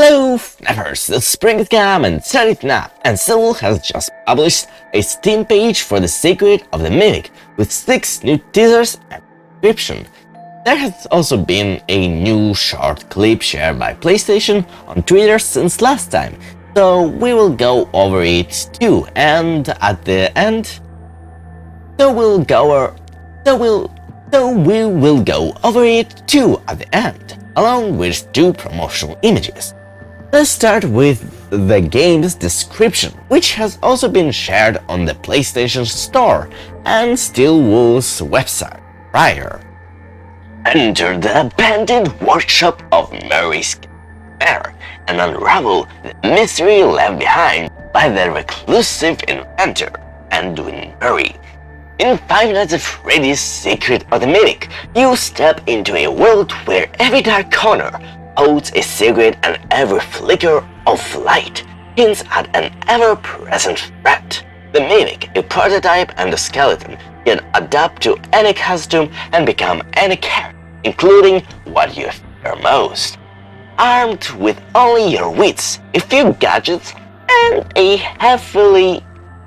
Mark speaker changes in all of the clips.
Speaker 1: Hello FNAFers, the spring has come and so did FNAF, and Soul has just published a Steam page for the Secret of the Mimic with 6 new teasers and description. There has also been a new short clip shared by PlayStation on Twitter since last time, so we will go over it too, and at the end, we will go over it too at the end, along with 2 promotional images. Let's start with the game's description, which has also been shared on the PlayStation Store and Steelwool's website prior. Enter the abandoned workshop of Mary's Gator and unravel the mystery left behind by the reclusive inventor, Edwin Murray. In Five Nights at Freddy's Secret of the Mimic, you step into a world where every dark corner holds a secret and every flicker of light hints at an ever-present threat. The Mimic, a prototype and a skeleton, can adapt to any costume and become any character, including what you fear most. Armed with only your wits, a few gadgets, and a heavily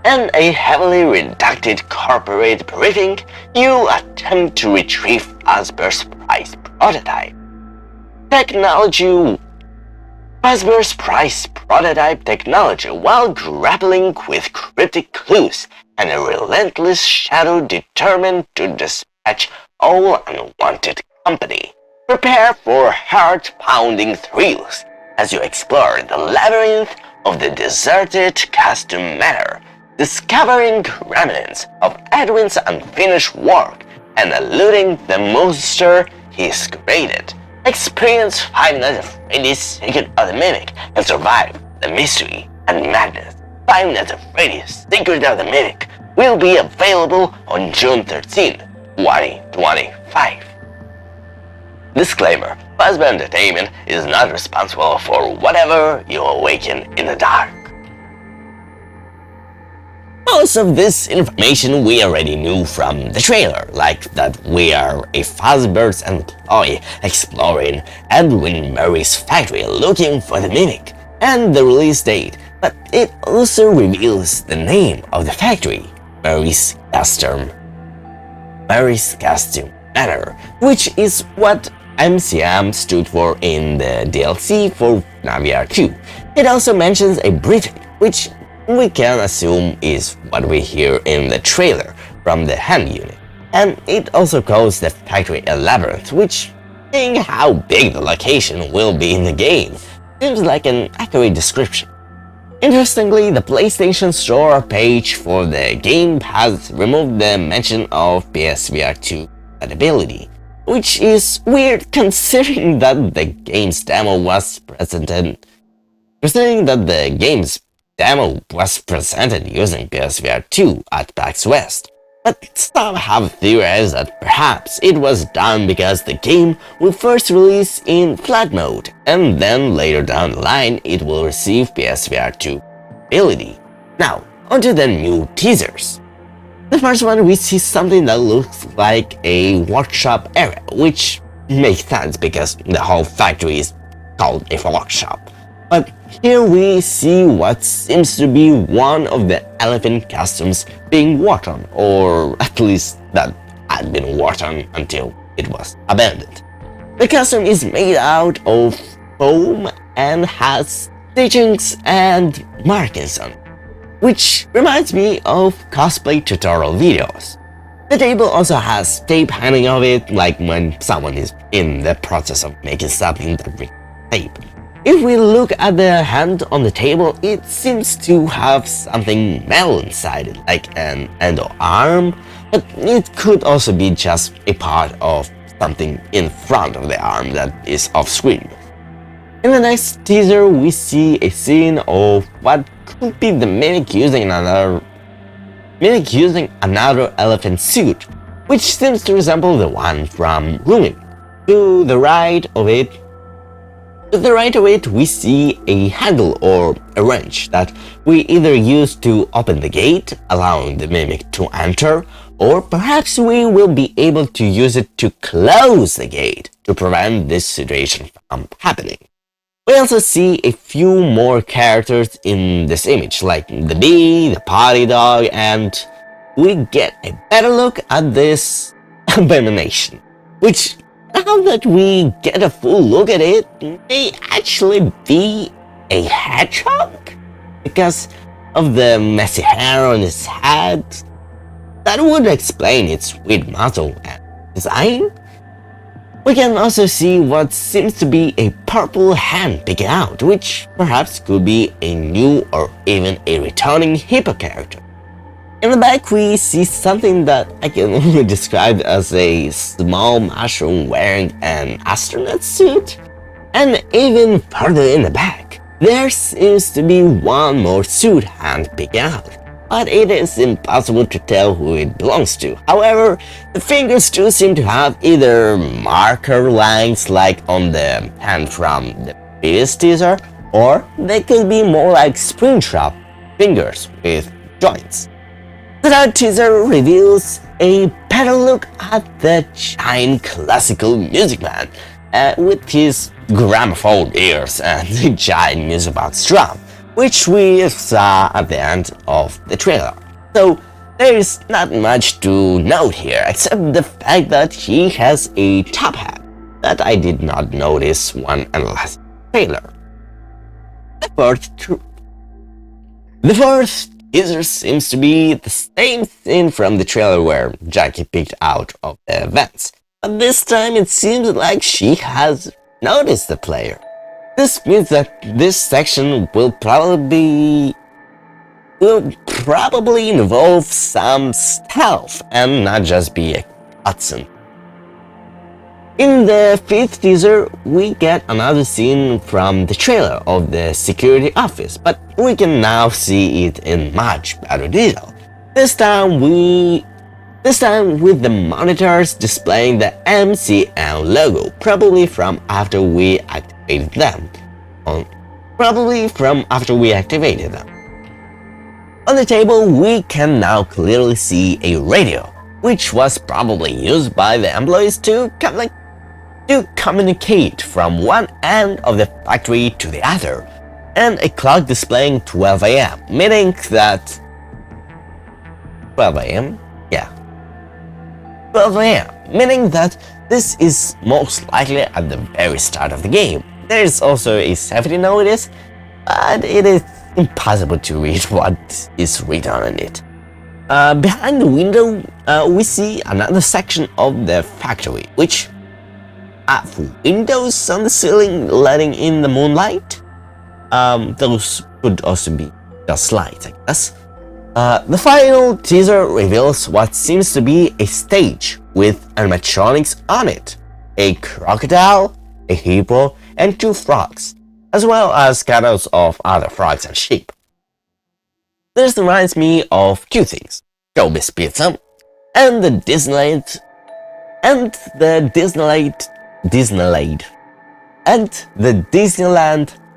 Speaker 1: redacted corporate briefing, you attempt to retrieve Fazbear's prized prototype. Fazbear's prized prototype technology while grappling with cryptic clues and a relentless shadow determined to dispatch all unwanted company. Prepare for heart-pounding thrills as you explore the labyrinth of the deserted custom manor, discovering remnants of Edwin's unfinished work and eluding the monster he's created. Experience Five Nights at Freddy's Secret of the Mimic and survive the mystery and madness. Five Nights at Freddy's Secret of the Mimic will be available on June 13, 2025. Disclaimer: Fazbear Entertainment is not responsible for whatever you awaken in the dark. Most of this information we already knew from the trailer, like that we are a Fazbear's employee exploring Edwin Murray's factory looking for the Mimic, and the release date, but it also reveals the name of the factory, Mary's Custom Manor, which is what MCM stood for in the DLC for FNAF 2. It also mentions a briefing, which we can assume is what we hear in the trailer from the hand unit. And it also calls the factory a labyrinth, which, seeing how big the location will be in the game, seems like an accurate description. Interestingly, the PlayStation Store page for the game has removed the mention of PSVR 2 compatibility, which is weird considering that the game's demo was presented using PSVR 2 at PAX West, but some have theorized that perhaps it was done because the game will first release in flat mode, and then later down the line it will receive PSVR 2 ability. Now, onto the new teasers. The first one, we see something that looks like a workshop area, which makes sense because the whole factory is called a workshop. But here we see what seems to be one of the elephant costumes being worked on, or at least that had been worked on until it was abandoned. The costume is made out of foam and has stitchings and markings on it, which reminds me of cosplay tutorial videos. The table also has tape hanging off it, like when someone is in the process of making something that requires tape. If we look at the hand on the table, it seems to have something metal inside it, like an arm, but it could also be just a part of something in front of the arm that is off screen. In the next teaser, we see a scene of what could be the Mimic using another elephant suit, which seems to resemble the one from Looming. To the right of it, we see a handle or a wrench that we either use to open the gate, allowing the Mimic to enter, or perhaps we will be able to use it to close the gate to prevent this situation from happening. We also see a few more characters in this image, like the bee, the potty dog, and we get a better look at this abomination, which, now that we get a full look at it, may actually be a hedgehog? Because of the messy hair on its head, that would explain its weird muzzle and design. We can also see what seems to be a purple hand picking out, which perhaps could be a new or even a returning hippo character. In the back we see something that I can only describe as a small mushroom wearing an astronaut suit. And even further in the back, there seems to be one more suit hand picking out, but it is impossible to tell who it belongs to. However, the fingers do seem to have either marker lines like on the hand from the previous teaser, or they could be more like Springtrap fingers with joints. The third teaser reveals a better look at the giant classical music man with his gramophone ears and the giant music box drum, which we saw at the end of the trailer. So there is not much to note here except the fact that he has a top hat that I did not notice when analyzing the trailer. The fourth teaser seems to be the same scene from the trailer where Jackie picked out of the vents, but this time it seems like she has noticed the player. This means that this section will probably involve some stealth and not just be a cutscene. In the fifth teaser, we get another scene from the trailer of the security office, but we can now see it in much better detail. This time with the monitors displaying the MCN logo, probably from after we activated them. On the table, we can now clearly see a radio, which was probably used by the employees to communicate from one end of the factory to the other, and a clock displaying 12 AM, meaning that 12 AM? Yeah. 12 AM, meaning that this is most likely at the very start of the game. There is also a safety notice, but it is impossible to read what is written on it. Behind the window, we see another section of the factory, which have windows on the ceiling letting in the moonlight. Those could also be just lights, I guess. The final teaser reveals what seems to be a stage with animatronics on it, a crocodile, a hippo, and 2 frogs, as well as shadows of other frogs and sheep. This reminds me of 2 things: Joby's Pizza and the Disneyland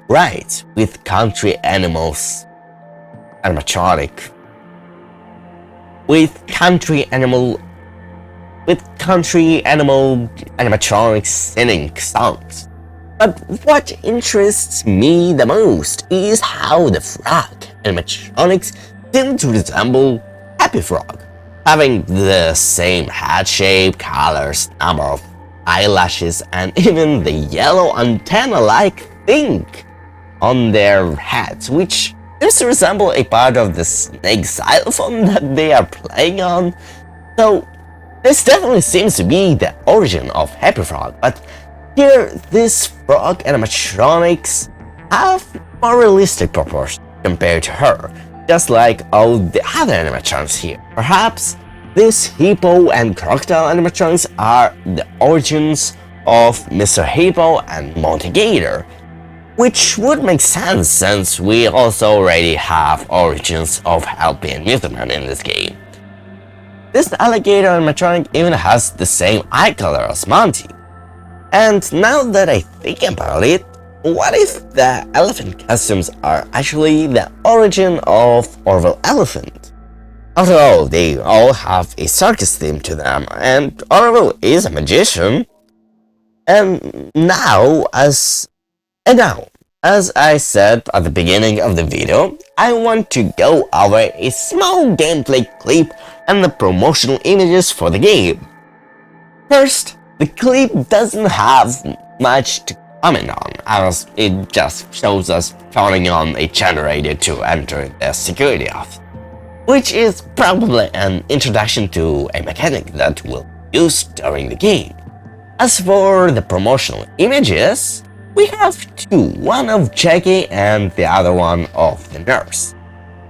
Speaker 1: rides with country animal animatronics singing songs. But what interests me the most is how the frog animatronics seem to resemble Happy Frog, having the same head shape, colors, number of eyelashes, and even the yellow antenna-like thing on their heads, which seems to resemble a part of the snake xylophone that they are playing on. So this definitely seems to be the origin of Happy Frog, but here these frog animatronics have more realistic proportions compared to her, just like all the other animatronics here. Perhaps these hippo and crocodile animatronics are the origins of Mr. Hippo and Monty Gator, which would make sense since we also already have origins of Helpy and Mutherman in this game. This alligator animatronic even has the same eye color as Monty. And now that I think about it, what if the elephant costumes are actually the origin of Orville Elephant? After all, they all have a circus theme to them, and Orville is a magician. And now As I said at the beginning of the video, I want to go over a small gameplay clip and the promotional images for the game. First, the clip doesn't have much to comment on, as it just shows us turning on a generator to enter the security office, which is probably an introduction to a mechanic that we'll use during the game. As for the promotional images, we have two, one of Jackie and the other one of the nurse.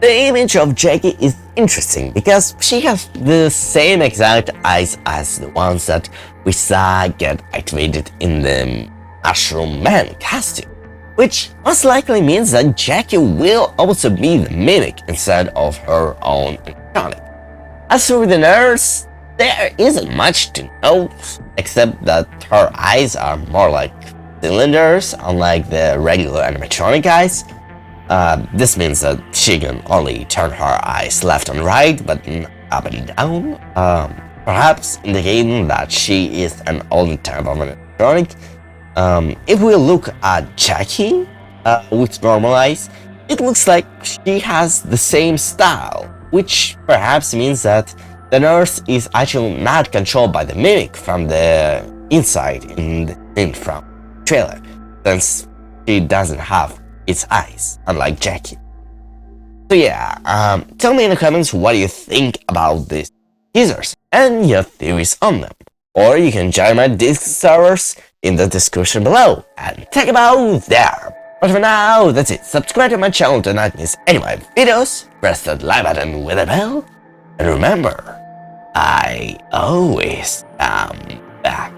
Speaker 1: The image of Jackie is interesting because she has the same exact eyes as the ones that we saw get activated in the Mushroom Man costume, which most likely means that Jackie will also be the mimic instead of her own animatronic. As for the nurse, there isn't much to note except that her eyes are more like cylinders, unlike the regular animatronic eyes. This means that she can only turn her eyes left and right, but not up and down, perhaps indicating that she is an older type of animatronic. If we look at Jackie with normal eyes, it looks like she has the same style, which perhaps means that the nurse is actually not controlled by the mimic from the inside in from the trailer, since she doesn't have its eyes, unlike Jackie. So yeah, tell me in the comments what you think about these teasers and your theories on them. Or you can join my Discord servers in the description below and check them out there. But for now, that's it. Subscribe to my channel to not miss any of my videos, press that like button with a bell, and remember, I always am back.